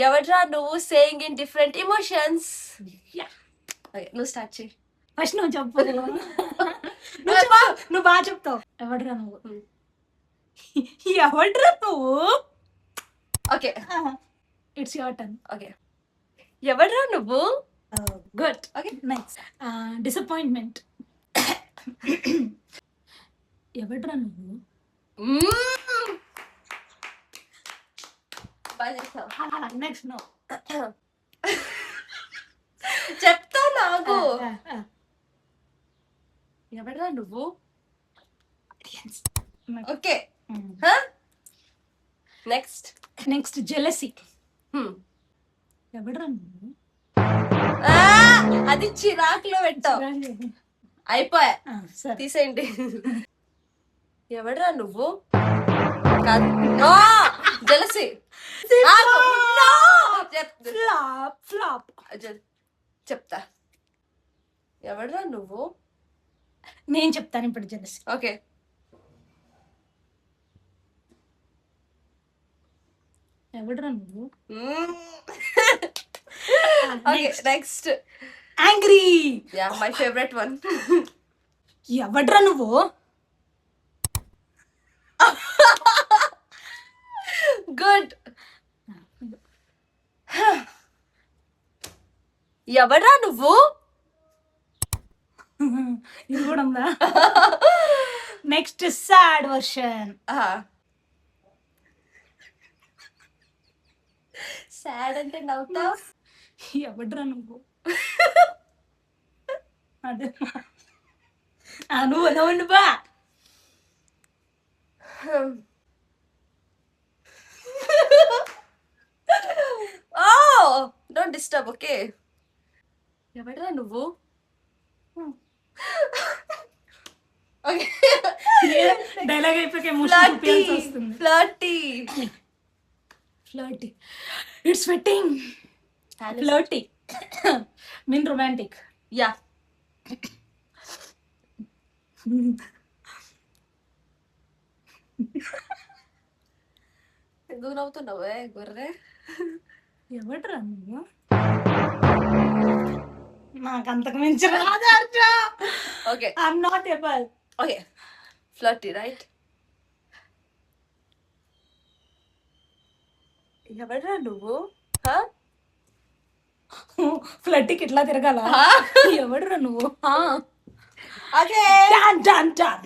ఎవడ్రా నువ్వు saying in different emotions. నువ్వు స్టార్ట్ చేయి. ఫస్ట్ నువ్వు చెప్పు. నువ్వు బాగా చెప్తావు. ఎవడ్రా నువ్వు. ఎవడ్రా నువ్వు. Okay, it's your turn. Okay. ఎవడ్రా నువ్వు. గుడ్. Okay, next disappointment. ఎవడ్రా నువ్వు. Next no. చెప్తా నాకు. ఎవడ్రా నువ్వు. Okay, next jealousy. ఎవడ్రా నువ్వు. అది చిరాకులో పెట్టావు. అయిపోయా, తీసేయండి. ఎవడ్రా నువ్వు. జెలసీ. చెప్తా. ఎవడ్రా నువ్వు. నేను చెప్తాను ఇప్పుడు జెలసీ. ఓకే, ఎవడ్రా నువ్వు. Okay, next angry. Yeah, my favourite one. ఎవడ్రా నువ్వు. గుడ్. ఎవడ్రా నువ్వు. ఇది కూడా ఉందా. Next sad version. సాడ్ అంటే నవ్వుతావు. ఎవడ్రా నువ్వు. అదే నువ్వు నవ్వండి బా. Don't disturb. ఓకే, ఎవడ్రా నువ్వు. డైలాగ్ అయిపోయి flirty. It's vetting. Flirty mean romantic. Yeah. ఎందుకు నవ్వుతున్నావే గొర్రె. ఎవడ్రా నువ్వు. నాకు అంతకు మించి రాదు Arja. Okay, I'm not able. Okay, flirty right. ఎవడ్రా నువ్వు. ఫ్లర్టీకి ఇట్లా తిరగాల. ఎవడ్రా నువ్వు. Okay, done done done.